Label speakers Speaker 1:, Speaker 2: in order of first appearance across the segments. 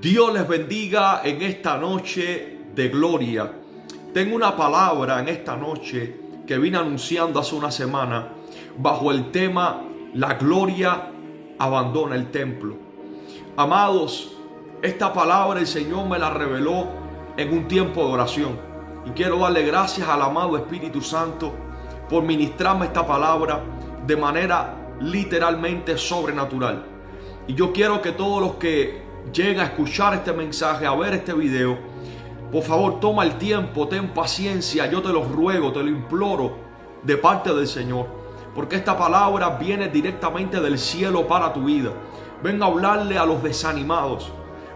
Speaker 1: Dios les bendiga en esta noche de gloria. Tengo una palabra en esta noche que vine anunciando hace una semana bajo el tema La gloria abandona el templo. Amados, esta palabra el Señor me la reveló en un tiempo de oración. Y quiero darle gracias al amado Espíritu Santo por ministrarme esta palabra de manera literalmente sobrenatural. Y yo quiero que todos los que lleguen a escuchar este mensaje, a ver este video, por favor toma el tiempo, ten paciencia, yo te lo ruego, te lo imploro de parte del Señor, porque esta palabra viene directamente del cielo para tu vida. Vengo a hablarle a los desanimados,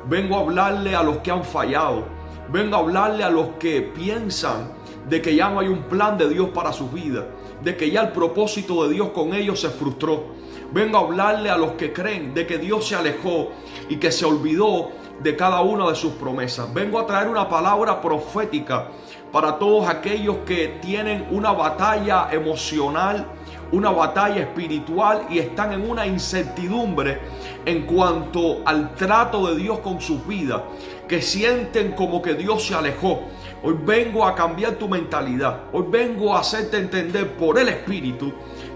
Speaker 1: vengo a hablarle a los que han fallado, vengo a hablarle a los que piensan de que ya no hay un plan de Dios para sus vidas, de que ya el propósito de Dios con ellos se frustró. Vengo a hablarle a los que creen de que Dios se alejó y que se olvidó de cada una de sus promesas. Vengo a traer una palabra profética para todos aquellos que tienen una batalla emocional, una batalla espiritual y están en una incertidumbre en cuanto al trato de Dios con sus vidas, que sienten como que Dios se alejó. Hoy vengo a cambiar tu mentalidad. Hoy vengo a hacerte entender por el Espíritu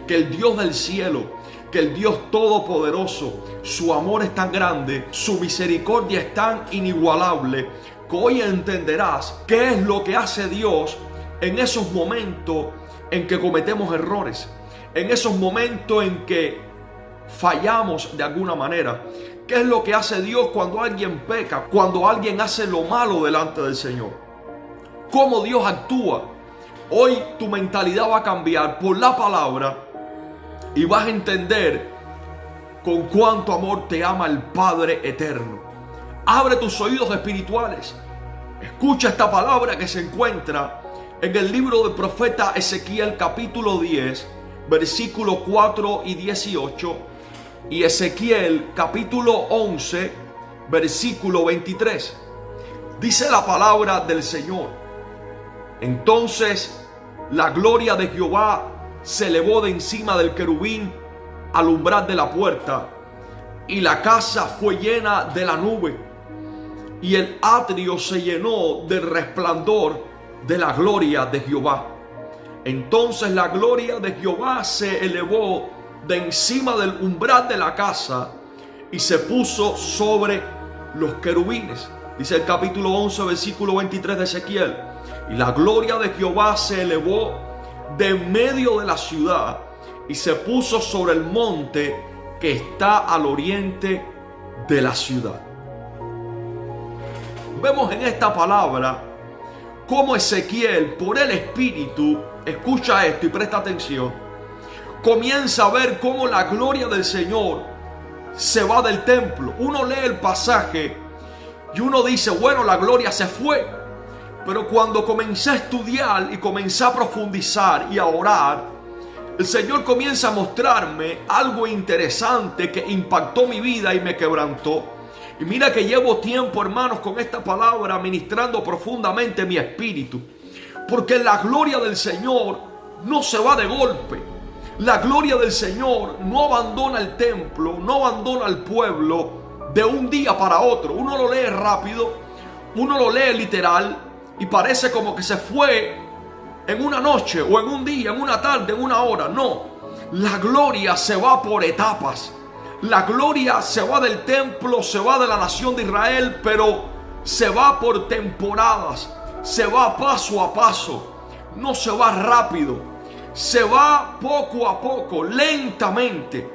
Speaker 1: que el Dios del cielo, que el Dios todopoderoso, su amor es tan grande, su misericordia es tan inigualable, que hoy entenderás qué es lo que hace Dios en esos momentos en que cometemos errores, en esos momentos en que fallamos de alguna manera. ¿Qué es lo que hace Dios cuando alguien peca, cuando alguien hace lo malo delante del Señor? ¿Cómo Dios actúa? Hoy tu mentalidad va a cambiar por la palabra y vas a entender con cuánto amor te ama el Padre eterno. Abre tus oídos espirituales. Escucha esta palabra que se encuentra en el libro del profeta Ezequiel capítulo 10, versículos 4 y 18. Y Ezequiel capítulo 11, versículo 23. Dice la palabra del Señor: entonces la gloria de Jehová se elevó de encima del querubín al umbral de la puerta, y la casa fue llena de la nube, y el atrio se llenó del resplandor de la gloria de Jehová. Entonces la gloria de Jehová se elevó de encima del umbral de la casa y se puso sobre los querubines. Dice el capítulo 11, versículo 23 de Ezequiel: y la gloria de Jehová se elevó de en medio de la ciudad y se puso sobre el monte que está al oriente de la ciudad. Vemos en esta palabra cómo Ezequiel, por el Espíritu, escucha esto y presta atención, comienza a ver cómo la gloria del Señor se va del templo. Uno lee el pasaje y uno dice, bueno, la gloria se fue. Pero cuando comencé a estudiar y comencé a profundizar y a orar, el Señor comienza a mostrarme algo interesante que impactó mi vida y me quebrantó. Y mira que llevo tiempo, hermanos, con esta palabra ministrando profundamente mi espíritu. Porque la gloria del Señor no se va de golpe. La gloria del Señor no abandona el templo, no abandona al pueblo de un día para otro. Uno lo lee rápido, uno lo lee literal, y parece como que se fue en una noche o en un día, en una tarde, en una hora. No, la gloria se va por etapas. La gloria se va del templo, se va de la nación de Israel, pero se va por temporadas, se va paso a paso, no se va rápido, se va poco a poco, lentamente.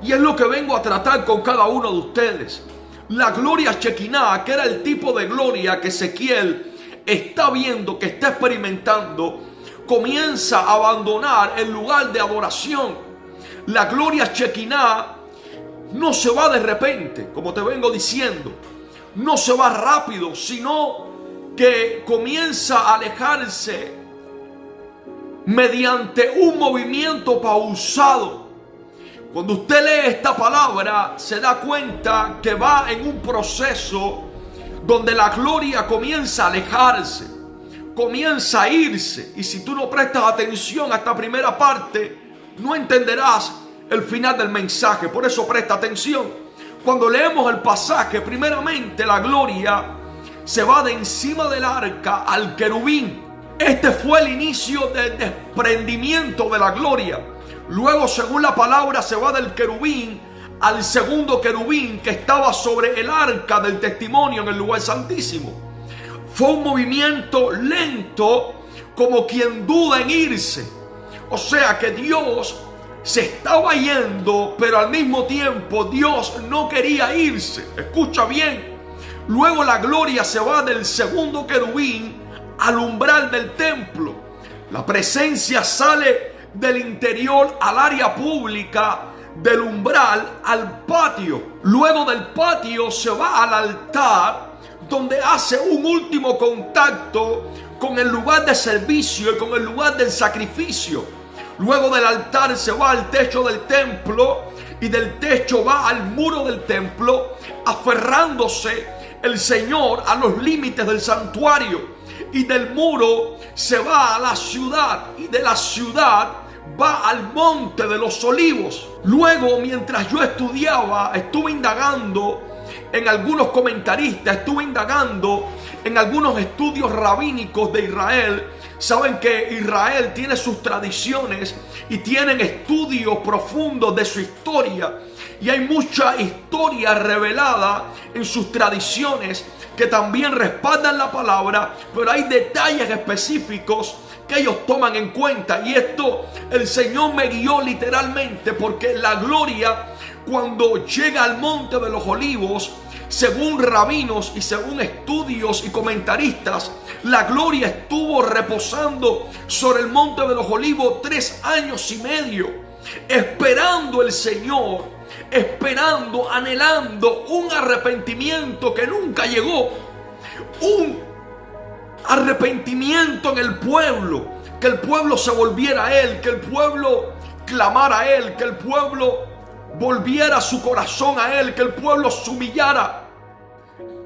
Speaker 1: Y es lo que vengo a tratar con cada uno de ustedes. La gloria Shekinah, que era el tipo de gloria que Ezequiel está viendo, que está experimentando, comienza a abandonar el lugar de adoración. La gloria Shekinah no se va de repente, como te vengo diciendo, no se va rápido, sino que comienza a alejarse mediante un movimiento pausado. Cuando usted lee esta palabra, se da cuenta que va en un proceso donde la gloria comienza a alejarse, comienza a irse. Y si tú no prestas atención a esta primera parte, no entenderás el final del mensaje. Por eso presta atención. Cuando leemos el pasaje, primeramente la gloria se va de encima del arca al querubín. Este fue el inicio del desprendimiento de la gloria. Luego, según la palabra, se va del querubín al segundo querubín que estaba sobre el arca del testimonio en el lugar santísimo. Fue un movimiento lento, como quien duda en irse. O sea que Dios se estaba yendo, pero al mismo tiempo Dios no quería irse. Escucha bien. Luego la gloria se va del segundo querubín al umbral del templo. La presencia sale del interior al área pública, del umbral al patio. Luego del patio se va al altar, donde hace un último contacto con el lugar de servicio y con el lugar del sacrificio. Luego del altar se va al techo del templo, y del techo va al muro del templo, aferrándose el Señor a los límites del santuario. Y del muro se va a la ciudad, y de la ciudad va al monte de los olivos. Luego, mientras yo estudiaba, estuve indagando en algunos comentaristas, estuve indagando en algunos estudios rabínicos de Israel. Saben que Israel tiene sus tradiciones y tienen estudios profundos de su historia, y hay mucha historia revelada en sus tradiciones que también respaldan la palabra, pero hay detalles específicos que ellos toman en cuenta. Y esto el Señor me guió literalmente, porque la gloria, cuando llega al monte de los olivos, según rabinos y según estudios y comentaristas, la gloria estuvo reposando sobre el monte de los olivos 3 años y medio, esperando el Señor, esperando, anhelando un arrepentimiento que nunca llegó. Un arrepentimiento en el pueblo, que el pueblo se volviera a Él, que el pueblo clamara a Él, que el pueblo volviera su corazón a Él, que el pueblo se humillara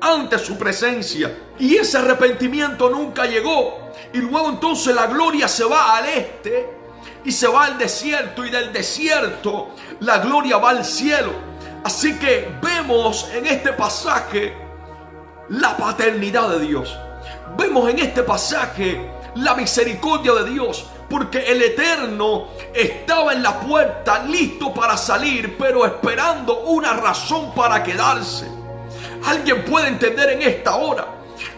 Speaker 1: ante su presencia. Y ese arrepentimiento nunca llegó. Y luego entonces la gloria se va al este y se va al desierto, y del desierto la gloria va al cielo. Así que vemos en este pasaje la paternidad de Dios. Vemos en este pasaje la misericordia de Dios, porque el Eterno estaba en la puerta listo para salir, pero esperando una razón para quedarse. ¿Alguien puede entender en esta hora?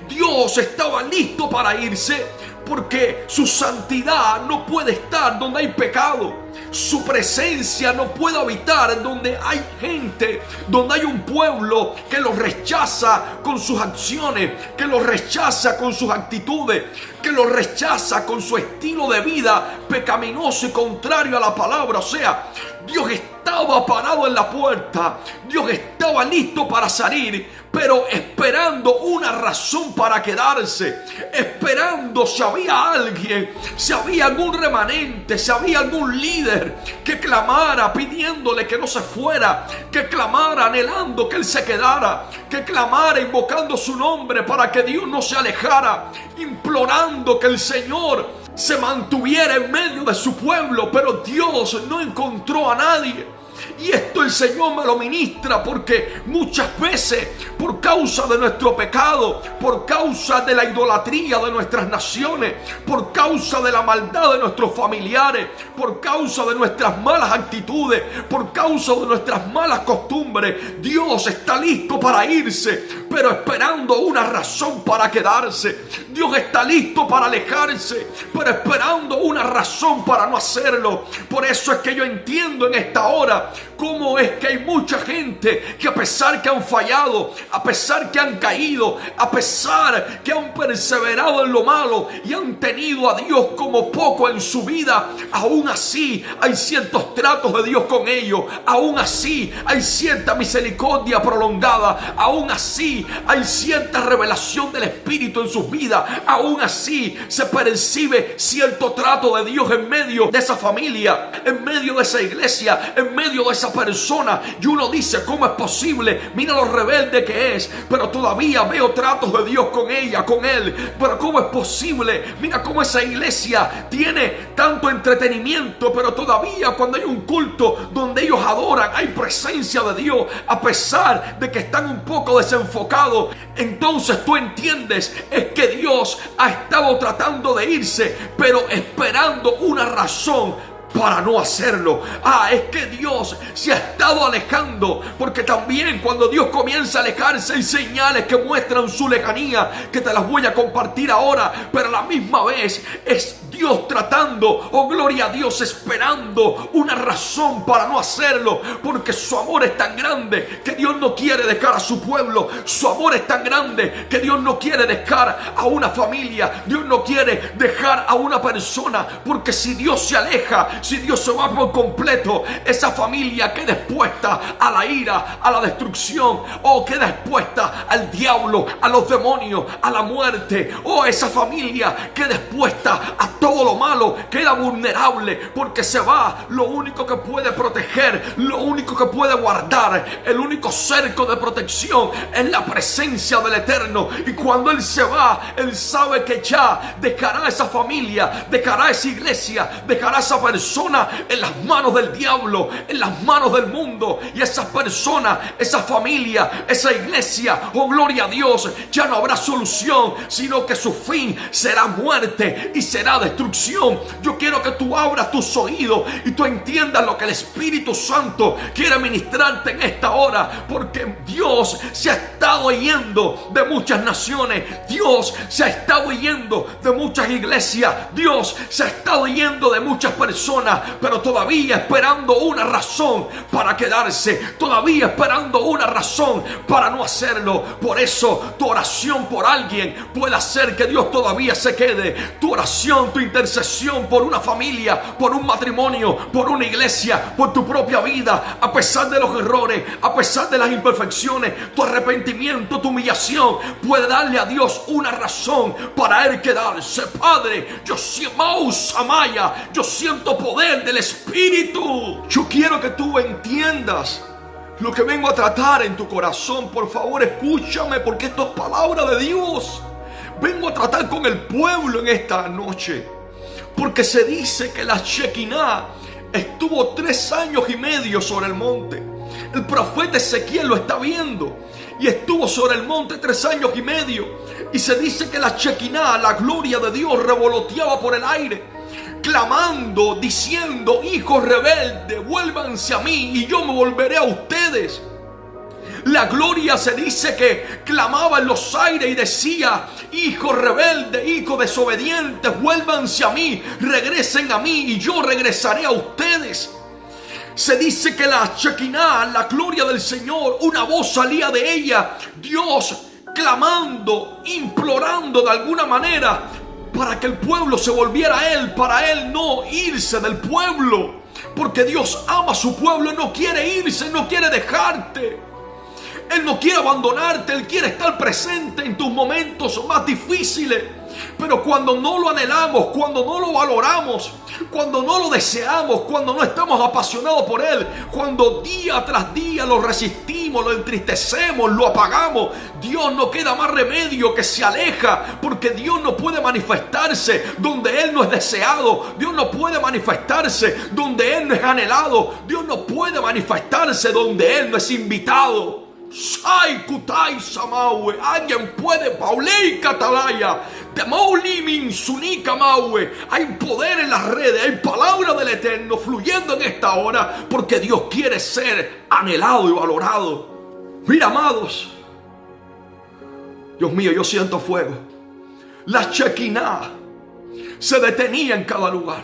Speaker 1: Dios estaba listo para irse, porque su santidad no puede estar donde hay pecado. Su presencia no puede habitar donde hay gente, donde hay un pueblo que lo rechaza con sus acciones, que lo rechaza con sus actitudes, que lo rechaza con su estilo de vida pecaminoso y contrario a la palabra. O sea, Dios estaba parado en la puerta, Dios estaba listo para salir, pero esperando una razón para quedarse, esperando si había alguien, si había algún remanente, si había algún líder que clamara pidiéndole que no se fuera, que clamara anhelando que Él se quedara, que clamara invocando su nombre para que Dios no se alejara, implorando que el Señor se mantuviera en medio de su pueblo. Pero Dios no encontró a nadie. Y esto el Señor me lo ministra, porque muchas veces, por causa de nuestro pecado, por causa de la idolatría de nuestras naciones, por causa de la maldad de nuestros familiares, por causa de nuestras malas actitudes, por causa de nuestras malas costumbres, Dios está listo para irse, pero esperando una razón para quedarse. Dios está listo para alejarse, pero esperando una razón para no hacerlo. Por eso es que yo entiendo en esta hora cómo es que hay mucha gente que, a pesar que han fallado, a pesar que han caído, a pesar que han perseverado en lo malo y han tenido a Dios como poco en su vida, aún así hay ciertos tratos de Dios con ellos, aún así hay cierta misericordia prolongada, aún así hay cierta revelación del Espíritu en sus vidas, aún así se percibe cierto trato de Dios en medio de esa familia, en medio de esa iglesia, en medio de esa esa persona y uno dice, ¿cómo es posible? Mira lo rebelde que es, pero todavía veo tratos de Dios con ella, con él. Pero ¿cómo es posible? Mira cómo esa iglesia tiene tanto entretenimiento, pero todavía cuando hay un culto donde ellos adoran, hay presencia de Dios, a pesar de que están un poco desenfocados. Entonces tú entiendes, es que Dios ha estado tratando de irse, pero esperando una razón para no hacerlo. Es que Dios se ha estado alejando, porque también cuando Dios comienza a alejarse hay señales que muestran su lejanía, que te las voy a compartir ahora, pero a la misma vez es Dios tratando, gloria a Dios, esperando una razón para no hacerlo, porque su amor es tan grande que Dios no quiere dejar a su pueblo. Su amor es tan grande que Dios no quiere dejar a una familia, Dios no quiere dejar a una persona, porque si Dios se aleja, si Dios se va por completo, esa familia queda expuesta a la ira, a la destrucción, queda expuesta al diablo, a los demonios, a la muerte. Esa familia queda expuesta a todo lo malo, queda vulnerable, porque se va lo único que puede proteger, lo único que puede guardar, el único cerco de protección es la presencia del Eterno. Y cuando Él se va, Él sabe que ya dejará esa familia, dejará esa iglesia, dejará esa persona en las manos del diablo, en las manos del mundo. Y esa persona, esa familia, esa iglesia, gloria a Dios, ya no habrá solución, sino que su fin será muerte y será destrucción. Yo quiero que tú abras tus oídos y tú entiendas lo que el Espíritu Santo quiere ministrarte en esta hora, porque Dios se ha estado yendo de muchas naciones, Dios se ha estado yendo de muchas iglesias, Dios se ha estado yendo de muchas personas, pero todavía esperando una razón para quedarse, todavía esperando una razón para no hacerlo. Por eso tu oración por alguien puede hacer que Dios todavía se quede. Tu oración, tu intercesión por una familia, por un matrimonio, por una iglesia, por tu propia vida, a pesar de los errores, a pesar de las imperfecciones, tu arrepentimiento, tu humillación, puede darle a Dios una razón para Él quedarse. Padre, yo siento poder del Espíritu. Yo quiero que tú entiendas lo que vengo a tratar en tu corazón. Por favor, escúchame, porque esto es palabra de Dios. Vengo a tratar con el pueblo en esta noche, porque se dice que la Shekinah estuvo 3 años y medio sobre el monte. El profeta Ezequiel lo está viendo y estuvo sobre el monte 3 años y medio. Y se dice que la Shekinah, la gloria de Dios, revoloteaba por el aire, clamando, diciendo: hijos rebeldes, vuélvanse a mí y yo me volveré a ustedes. La gloria se dice que clamaba en los aires y decía: hijos rebeldes, hijos desobedientes, vuélvanse a mí, regresen a mí y yo regresaré a ustedes. Se dice que la Shekinah, la gloria del Señor, una voz salía de ella, Dios clamando, implorando de alguna manera para que el pueblo se volviera a Él, para Él no irse del pueblo, porque Dios ama a su pueblo, Él no quiere irse, Él no quiere dejarte, Él no quiere abandonarte, Él quiere estar presente en tus momentos más difíciles. Pero cuando no lo anhelamos, cuando no lo valoramos, cuando no lo deseamos, cuando no estamos apasionados por Él, cuando día tras día lo resistimos, lo entristecemos, lo apagamos, Dios no queda más remedio que se aleja, porque Dios no puede manifestarse donde Él no es deseado, Dios no puede manifestarse donde Él no es anhelado, Dios no puede manifestarse donde Él no es invitado. Sai kutai samawe, alguien puede paulei katalaya, de maulimin sunika mawe. Hay poder en las redes, hay palabra del Eterno fluyendo en esta hora, porque Dios quiere ser anhelado y valorado. Mira, amados, Dios mío, yo siento fuego. La Shekinah se detenía en cada lugar,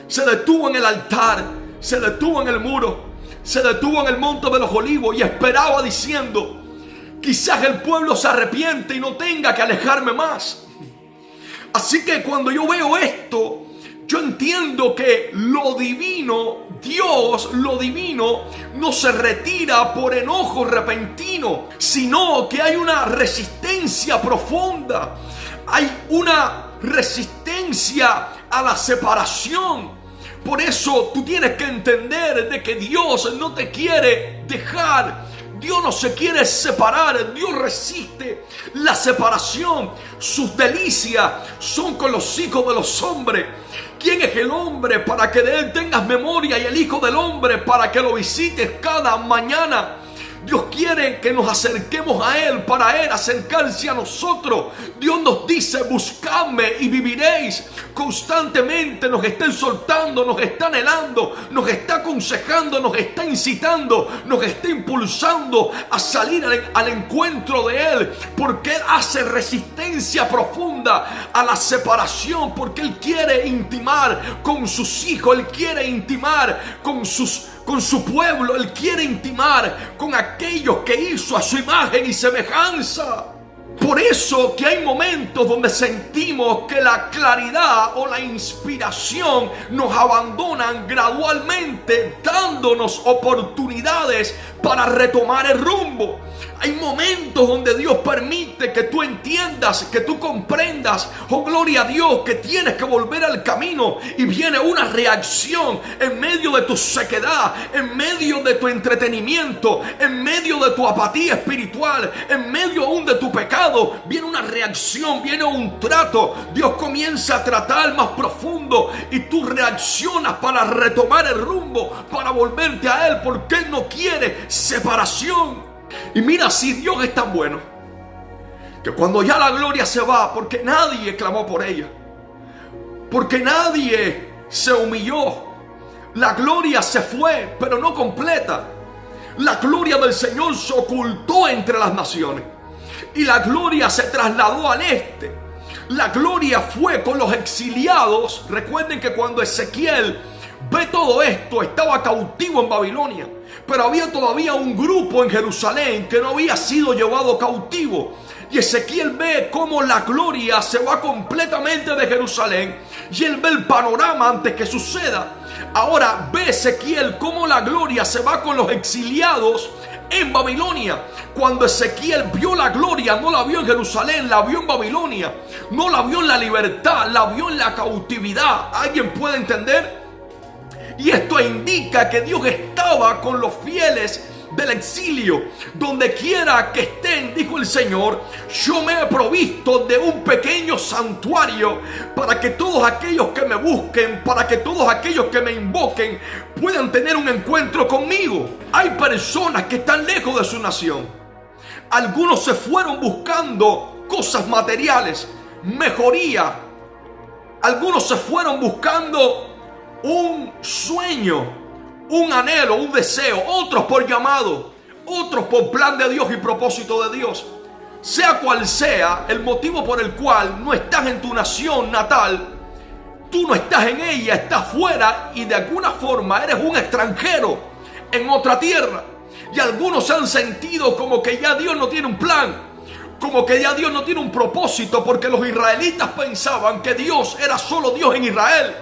Speaker 1: se detuvo en el altar, se detuvo en el muro, se detuvo en el monte de los olivos y esperaba diciendo: quizás el pueblo se arrepiente y no tenga que alejarme más. Así que cuando yo veo esto, yo entiendo que lo divino, Dios, lo divino, no se retira por enojo repentino, sino que hay una resistencia profunda, hay una resistencia a la separación. Por eso tú tienes que entender de que Dios no te quiere dejar. Dios no se quiere separar. Dios resiste la separación. Sus delicias son con los hijos de los hombres. ¿Quién es el hombre para que de él tengas memoria, y el hijo del hombre para que lo visites cada mañana? Dios quiere que nos acerquemos a Él para Él acercarse a nosotros. Dios nos dice: buscadme y viviréis. Constantemente nos está exhortando, nos está anhelando, nos está aconsejando, nos está incitando, nos está impulsando a salir al encuentro de Él, porque Él hace resistencia profunda a la separación, porque Él quiere intimar con sus hijos, Él quiere intimar con su pueblo, Él quiere intimar con aquellos que hizo a su imagen y semejanza. Por eso que hay momentos donde sentimos que la claridad o la inspiración nos abandonan gradualmente, dándonos oportunidades para retomar el rumbo. Hay momentos donde Dios permite que tú entiendas, que tú comprendas, oh gloria a Dios, que tienes que volver al camino, y viene una reacción en medio de tu sequedad, en medio de tu entretenimiento, en medio de tu apatía espiritual, en medio aún de tu pecado. Viene una reacción, viene un trato. Dios comienza a tratar más profundo y tú reaccionas para retomar el rumbo, para volverte a Él, porque Él no quiere separación. Y mira, si Dios es tan bueno, que cuando ya la gloria se va, porque nadie clamó por ella, porque nadie se humilló, la gloria se fue, pero no completa. La gloria del Señor se ocultó entre las naciones, y la gloria se trasladó al este. La gloria fue con los exiliados. Recuerden que cuando Ezequiel ve todo esto, estaba cautivo en Babilonia, pero había todavía un grupo en Jerusalén que no había sido llevado cautivo. Y Ezequiel ve cómo la gloria se va completamente de Jerusalén, y él ve el panorama antes que suceda. Ahora ve Ezequiel cómo la gloria se va con los exiliados en Babilonia. Cuando Ezequiel vio la gloria, no la vio en Jerusalén, la vio en Babilonia. No la vio en la libertad, la vio en la cautividad. ¿Alguien puede entender? Y esto indica que Dios estaba con los fieles del exilio. Donde quiera que estén, dijo el Señor, yo me he provisto de un pequeño santuario para que todos aquellos que me busquen, para que todos aquellos que me invoquen puedan tener un encuentro conmigo. Hay personas que están lejos de su nación. Algunos se fueron buscando cosas materiales, mejoría. Algunos se fueron buscando un sueño, un anhelo, un deseo. Otros por llamado, otros por plan de Dios y propósito de Dios. Sea cual sea el motivo por el cual no estás en tu nación natal, tú no estás en ella, estás fuera, y de alguna forma eres un extranjero en otra tierra. Y algunos se han sentido como que ya Dios no tiene un plan, como que ya Dios no tiene un propósito, porque los israelitas pensaban que Dios era solo Dios en Israel,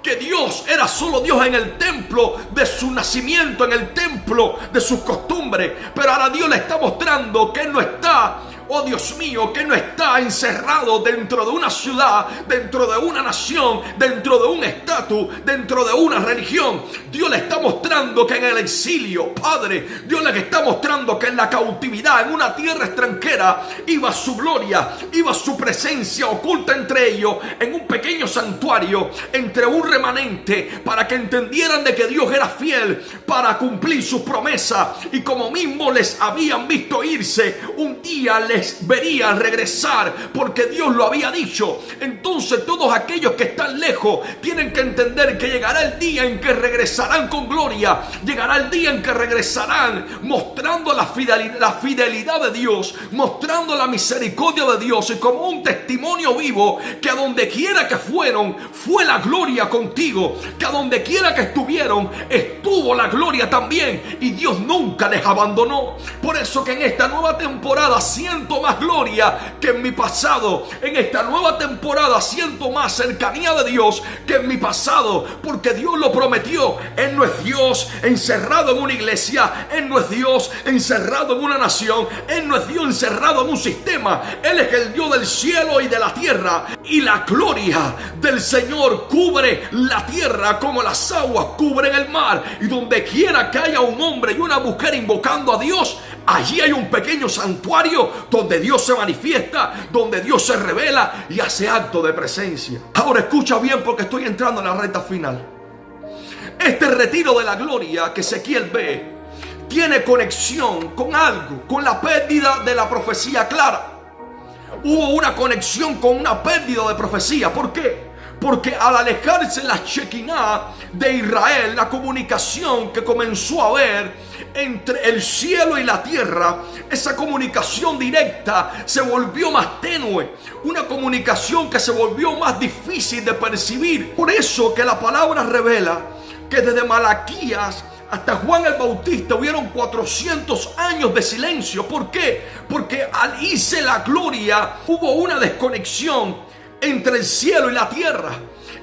Speaker 1: que Dios era solo Dios en el templo de su nacimiento, en el templo de sus costumbres. Pero ahora Dios le está mostrando que Él no está, oh Dios mío, que no está encerrado dentro de una ciudad, dentro de una nación, dentro de un estatus, dentro de una religión. Dios le está mostrando que en el exilio, Padre, Dios le está mostrando que en la cautividad, en una tierra extranjera, iba su gloria, iba su presencia oculta entre ellos, en un pequeño santuario, entre un remanente, para que entendieran de que Dios era fiel para cumplir sus promesas. Y como mismo les habían visto irse, un día les vería regresar, porque Dios lo había dicho. Entonces todos aquellos que están lejos tienen que entender que llegará el día en que regresarán con gloria. Llegará el día en que regresarán mostrando la fidelidad de Dios, mostrando la misericordia de Dios, y como un testimonio vivo que a donde quiera que fueron fue la gloria contigo, que a donde quiera que estuvieron estuvo la gloria también, y Dios nunca les abandonó. Por eso que en esta nueva temporada siento siento más gloria que en mi pasado. En esta nueva temporada siento más cercanía de Dios que en mi pasado, porque Dios lo prometió. Él no es Dios encerrado en una iglesia, Él no es Dios encerrado en una nación, Él no es Dios encerrado en un sistema. Él es el Dios del cielo y de la tierra, y la gloria del Señor cubre la tierra como las aguas cubren el mar. Y donde quiera que haya un hombre y una mujer invocando a Dios, allí hay un pequeño santuario donde Dios se manifiesta, donde Dios se revela y hace acto de presencia. Ahora escucha bien, porque estoy entrando en la recta final. Este retiro de la gloria que Ezequiel ve tiene conexión con algo, con la pérdida de la profecía clara. Hubo una conexión con una pérdida de profecía. ¿Por qué? Porque al alejarse la Shekinah de Israel, la comunicación que comenzó a haber entre el cielo y la tierra, esa comunicación directa se volvió más tenue, una comunicación que se volvió más difícil de percibir. Por eso que la palabra revela que desde Malaquías hasta Juan el Bautista hubieron 400 años de silencio. ¿Por qué? Porque al irse la gloria hubo una desconexión entre el cielo y la tierra.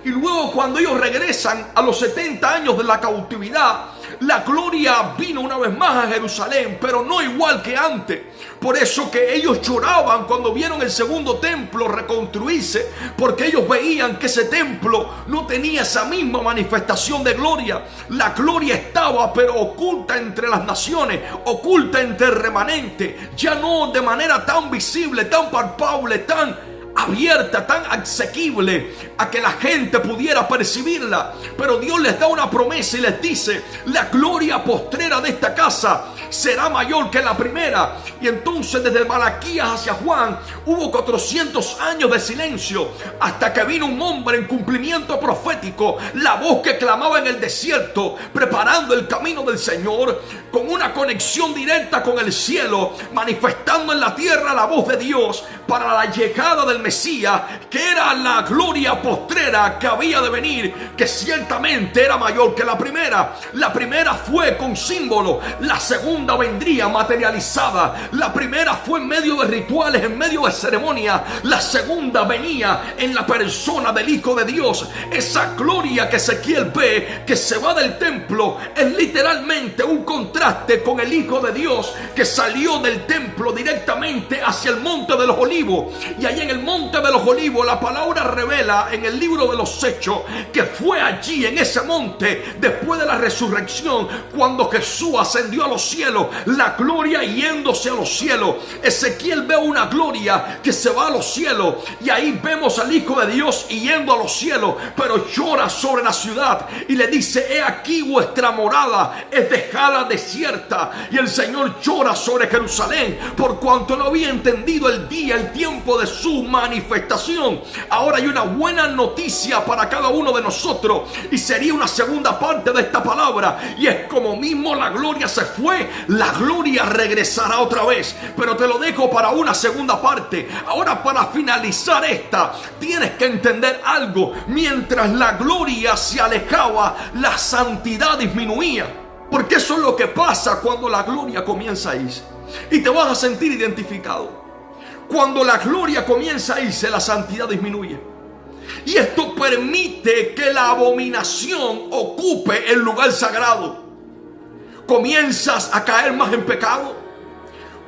Speaker 1: Y luego, cuando ellos regresan a los 70 años de la cautividad, la gloria vino una vez más a Jerusalén, pero no igual que antes. Por eso que ellos lloraban cuando vieron el segundo templo reconstruirse, porque ellos veían que ese templo no tenía esa misma manifestación de gloria. La gloria estaba pero oculta entre las naciones, oculta entre el remanente, ya no de manera tan visible, tan palpable, tan abierta, tan asequible a que la gente pudiera percibirla. Pero Dios les da una promesa y les dice: la gloria postrera de esta casa será mayor que la primera. Y entonces desde Malaquías hacia Juan hubo 400 años de silencio, hasta que vino un hombre en cumplimiento profético, la voz que clamaba en el desierto, preparando el camino del Señor, con una conexión directa con el cielo, manifestando en la tierra la voz de Dios para la llegada del Mesías, que era la gloria postrera que había de venir, que ciertamente era mayor que la primera. La primera fue con símbolo, la segunda vendría materializada. La primera fue en medio de rituales, en medio de ceremonias. La segunda venía en la persona del Hijo de Dios. Esa gloria que Ezequiel ve, que se va del templo, es literalmente un contraste con el Hijo de Dios, que salió del templo directamente hacia el monte de los Olivos. Y ahí en el monte de los Olivos, la palabra revela en el libro de los Hechos que fue allí en ese monte, después de la resurrección, cuando Jesús ascendió a los cielos, la gloria yéndose a los cielos. Ezequiel ve una gloria que se va a los cielos, y ahí vemos al Hijo de Dios yendo a los cielos, pero llora sobre la ciudad y le dice: he aquí vuestra morada es dejada desierta. Y el Señor llora sobre Jerusalén por cuanto no había entendido el día, el tiempo de su manifestación. Ahora hay una buena noticia para cada uno de nosotros, y sería una segunda parte de esta palabra, y es: como mismo la gloria se fue, la gloria regresará otra vez. Pero te lo dejo para una segunda parte. Ahora, para finalizar esta, tienes que entender algo: mientras la gloria se alejaba, la santidad disminuía, porque eso es lo que pasa cuando la gloria comienza a irse, y te vas a sentir identificado. Cuando la gloria comienza a irse, la santidad disminuye. Y esto permite que la abominación ocupe el lugar sagrado. Comienzas a caer más en pecado.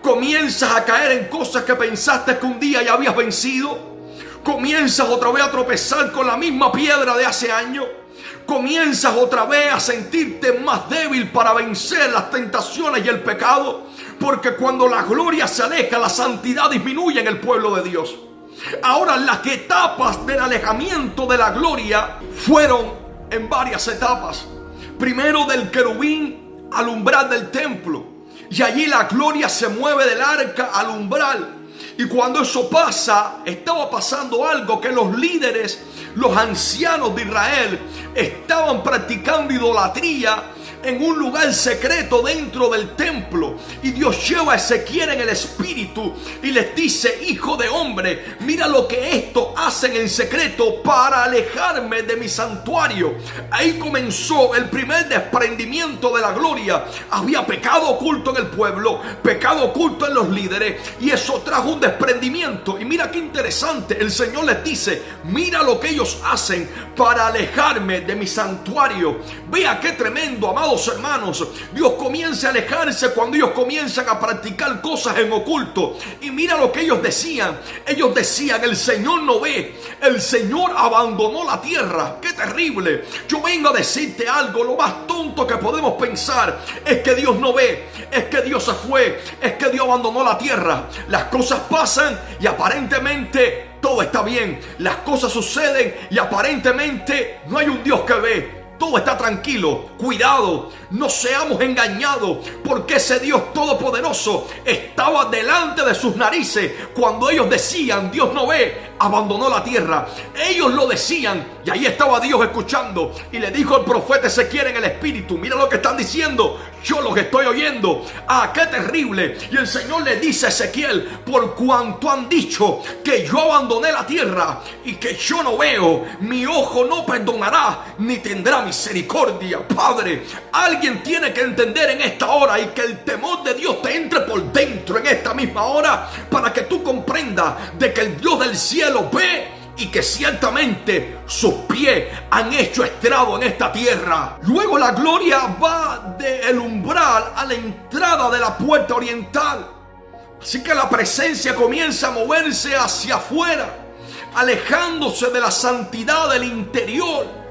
Speaker 1: Comienzas a caer en cosas que pensaste que un día ya habías vencido. Comienzas otra vez a tropezar con la misma piedra de hace años. Comienzas otra vez a sentirte más débil para vencer las tentaciones y el pecado. Porque cuando la gloria se aleja, la santidad disminuye en el pueblo de Dios. Ahora, las etapas del alejamiento de la gloria fueron en varias etapas. Primero, del querubín al umbral del templo, y allí la gloria se mueve del arca al umbral. Y cuando eso pasa, estaba pasando algo: que los líderes, los ancianos de Israel, estaban practicando idolatría en un lugar secreto dentro del templo. Y Dios lleva a Ezequiel en el espíritu y les dice: hijo de hombre, mira lo que estos hacen en secreto para alejarme de mi santuario. Ahí comenzó el primer desprendimiento de la gloria. Había pecado oculto en el pueblo, pecado oculto en los líderes, y eso trajo un desprendimiento. Y mira qué interesante, el Señor les dice: mira lo que ellos hacen para alejarme de mi santuario. Vea qué tremendo, amados hermanos. Dios comienza a alejarse cuando ellos comienzan a practicar cosas en oculto. Y mira lo que ellos decían. Ellos decían: el Señor no ve, el Señor abandonó la tierra. ¡Qué terrible! Yo vengo a decirte algo. Lo más tonto que podemos pensar es que Dios no ve, es que Dios se fue, es que Dios abandonó la tierra. Las cosas pasan y aparentemente todo está bien. Las cosas suceden y aparentemente no hay un Dios que ve. Todo está tranquilo. Cuidado, no seamos engañados, porque ese Dios todopoderoso estaba delante de sus narices cuando ellos decían: Dios no ve, abandonó la tierra. Ellos lo decían y ahí estaba Dios escuchando, y le dijo al profeta Ezequiel en el espíritu: mira lo que están diciendo, yo los estoy oyendo. ¡Ah, qué terrible! Y el Señor le dice a Ezequiel: por cuanto han dicho que yo abandoné la tierra y que yo no veo, mi ojo no perdonará ni tendrá misericordia. Padre, alguien tiene que entender en esta hora, y que el temor de Dios te entre por dentro en esta misma hora, para que tú comprendas de que el Dios del cielo ve y que ciertamente sus pies han hecho estrado en esta tierra. Luego la gloria va del umbral a la entrada de la puerta oriental. Así que la presencia comienza a moverse hacia afuera, alejándose de la santidad del interior.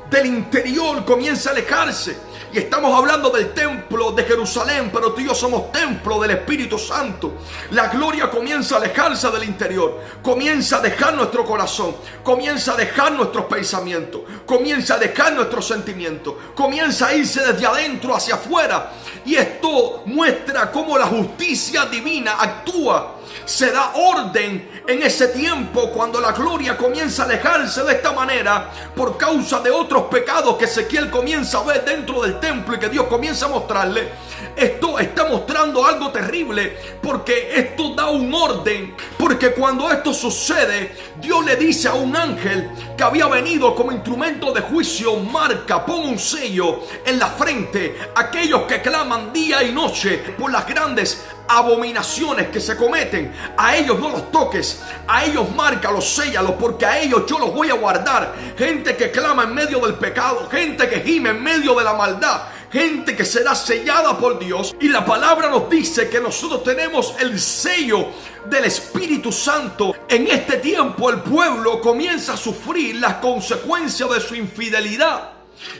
Speaker 1: Del interior comienza a alejarse. Y estamos hablando del templo de Jerusalén, pero tú y yo somos templo del Espíritu Santo. La gloria comienza a alejarse del interior, comienza a dejar nuestro corazón, comienza a dejar nuestros pensamientos, comienza a dejar nuestros sentimientos, comienza a irse desde adentro hacia afuera. Y esto muestra cómo la justicia divina actúa. Se da orden en ese tiempo cuando la gloria comienza a alejarse de esta manera por causa de otros pecados que Ezequiel comienza a ver dentro del templo y que Dios comienza a mostrarle. Esto está mostrando algo terrible, porque esto da un orden. Porque cuando esto sucede, Dios le dice a un ángel que había venido como instrumento de juicio: marca, pon un sello en la frente a aquellos que claman día y noche por las grandes abominaciones que se cometen. A ellos no los toques, a ellos márcalos, séllalos, porque a ellos yo los voy a guardar. Gente que clama en medio del pecado, gente que gime en medio de la maldad, gente que será sellada por Dios. Y la palabra nos dice que nosotros tenemos el sello del Espíritu Santo. En este tiempo el pueblo comienza a sufrir las consecuencias de su infidelidad.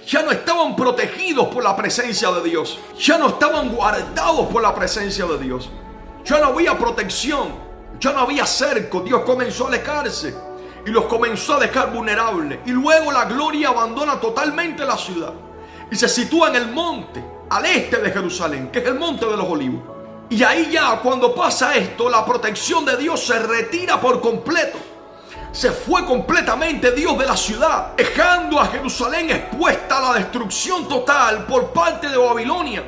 Speaker 1: Ya no estaban protegidos por la presencia de Dios, ya no estaban guardados por la presencia de Dios, ya no había protección, ya no había cerco. Dios comenzó a alejarse y los comenzó a dejar vulnerables. Y luego la gloria abandona totalmente la ciudad y se sitúa en el monte al este de Jerusalén, que es el monte de los Olivos. Y ahí ya, cuando pasa esto, la protección de Dios se retira por completo. Se fue completamente Dios de la ciudad, dejando a Jerusalén expuesta a la destrucción total por parte de Babilonia.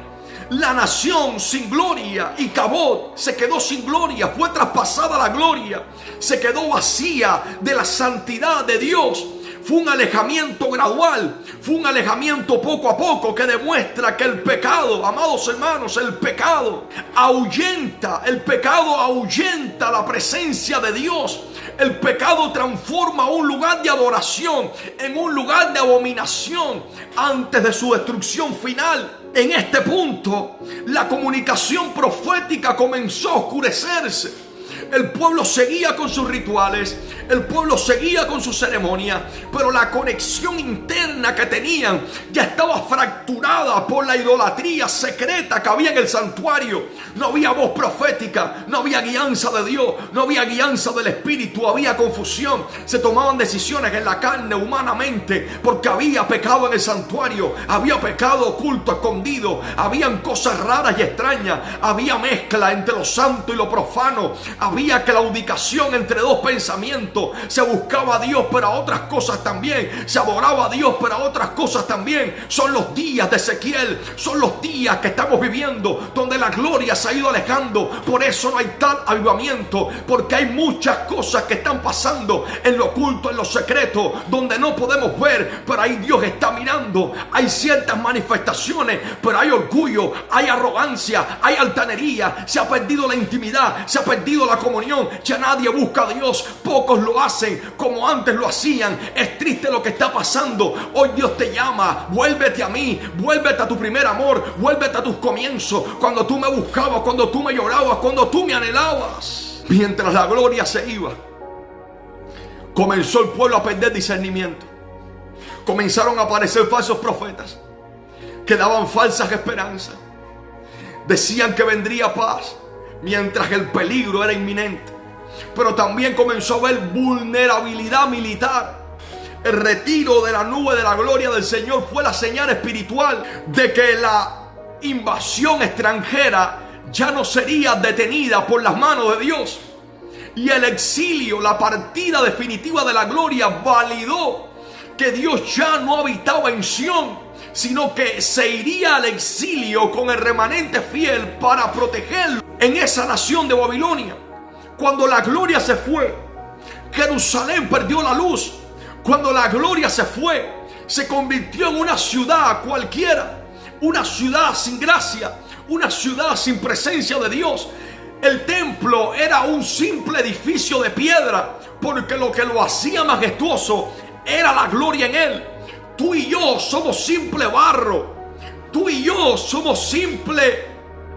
Speaker 1: La nación sin gloria, y Cabot se quedó sin gloria, fue traspasada la gloria, se quedó vacía de la santidad de Dios. Fue un alejamiento gradual, fue un alejamiento poco a poco, que demuestra que el pecado, amados hermanos, el pecado ahuyenta la presencia de Dios. El pecado transforma un lugar de adoración en un lugar de abominación antes de su destrucción final. En este punto, la comunicación profética comenzó a oscurecerse. El pueblo seguía con sus rituales, el pueblo seguía con su ceremonia, pero la conexión interna que tenían ya estaba fracturada por la idolatría secreta que había en el santuario. No había voz profética, no había guianza de Dios, no había guianza del Espíritu, había confusión. Se tomaban decisiones en la carne, humanamente, porque había pecado en el santuario, había pecado oculto, escondido, habían cosas raras y extrañas, había mezcla entre lo santo y lo profano, había había claudicación entre dos pensamientos. Se buscaba a Dios para otras cosas también. Se adoraba a Dios para otras cosas también. Son los días de Ezequiel. Son los días que estamos viviendo donde la gloria se ha ido alejando. Por eso no hay tal avivamiento, porque hay muchas cosas que están pasando en lo oculto, en lo secreto, donde no podemos ver, pero ahí Dios está mirando. Hay ciertas manifestaciones, pero hay orgullo, hay arrogancia, hay altanería. Se ha perdido la intimidad, se ha perdido la comunión. Ya nadie busca a Dios, pocos lo hacen como antes lo hacían. Es triste lo que está pasando. Hoy Dios te llama: vuélvete a mí, vuélvete a tu primer amor, vuélvete a tus comienzos, cuando tú me buscabas, cuando tú me llorabas, cuando tú me anhelabas. Mientras la gloria se iba, comenzó el pueblo a perder discernimiento. Comenzaron a aparecer falsos profetas que daban falsas esperanzas. Decían que vendría paz, mientras el peligro era inminente. Pero también comenzó a haber vulnerabilidad militar. El retiro de la nube de la gloria del Señor fue la señal espiritual de que la invasión extranjera ya no sería detenida por las manos de Dios. Y el exilio, la partida definitiva de la gloria, validó que Dios ya no habitaba en Sión, sino que se iría al exilio con el remanente fiel para protegerlo en esa nación de Babilonia. Cuando la gloria se fue, Jerusalén perdió la luz. Cuando la gloria se fue, se convirtió en una ciudad cualquiera, una ciudad sin gracia, una ciudad sin presencia de Dios. El templo era un simple edificio de piedra, porque lo que lo hacía majestuoso era la gloria en él. Tú y yo somos simple barro. Tú y yo somos simple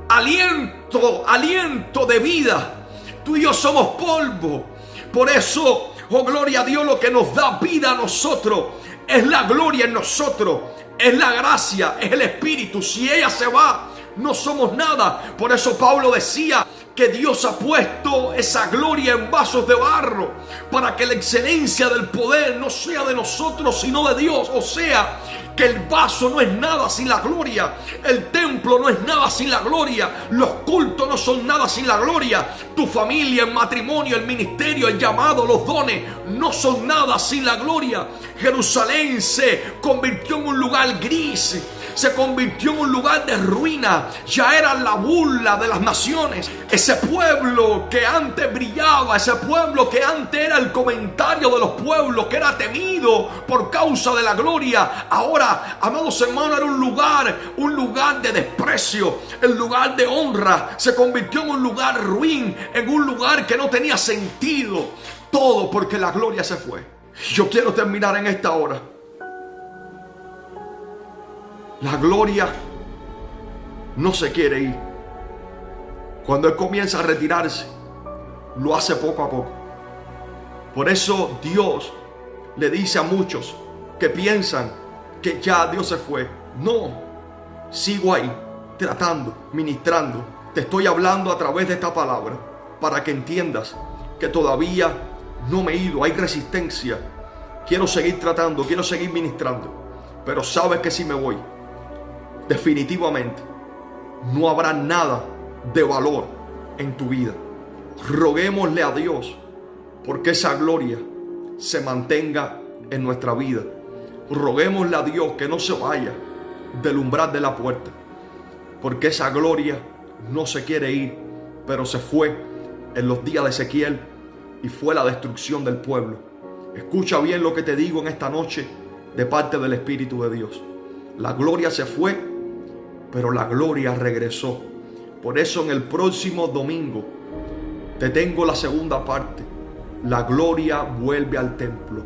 Speaker 1: aliento de vida. Tú y yo somos polvo. Por eso, oh gloria a Dios, lo que nos da vida a nosotros es la gloria en nosotros, es la gracia, es el Espíritu. Si ella se va, no somos nada. Por eso Pablo decía que Dios ha puesto esa gloria en vasos de barro, para que la excelencia del poder no sea de nosotros sino de Dios. O sea, que el vaso no es nada sin la gloria, el templo no es nada sin la gloria, los cultos no son nada sin la gloria, tu familia, el matrimonio, el ministerio, el llamado, los dones no son nada sin la gloria. Jerusalén se convirtió en un lugar gris, se convirtió en un lugar de ruina. Ya era la burla de las naciones. Ese pueblo que antes brillaba, ese pueblo que antes era el comentario de los pueblos, que era temido por causa de la gloria, ahora, amados hermanos, era un lugar de desprecio. El lugar de honra se convirtió en un lugar ruin, en un lugar que no tenía sentido. Todo porque la gloria se fue. Yo quiero terminar en esta hora. La gloria no se quiere ir. Cuando Él comienza a retirarse, lo hace poco a poco. Por eso Dios le dice a muchos que piensan que ya Dios se fue: no, sigo ahí, tratando, ministrando. Te estoy hablando a través de esta palabra para que entiendas que todavía no me he ido, hay resistencia. Quiero seguir tratando, quiero seguir ministrando, pero sabes que si me voy, definitivamente no habrá nada de valor en tu vida. Roguémosle a Dios porque esa gloria se mantenga en nuestra vida. Roguémosle a Dios que no se vaya del umbral de la puerta, porque esa gloria no se quiere ir, pero se fue en los días de Ezequiel y fue la destrucción del pueblo. Escucha bien lo que te digo en esta noche de parte del Espíritu de Dios. La gloria se fue, pero la gloria regresó. Por eso en el próximo domingo te tengo la segunda parte. La gloria vuelve al templo.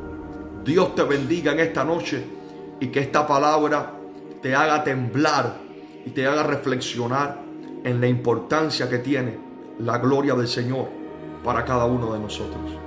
Speaker 1: Dios te bendiga en esta noche y que esta palabra te haga temblar y te haga reflexionar en la importancia que tiene la gloria del Señor para cada uno de nosotros.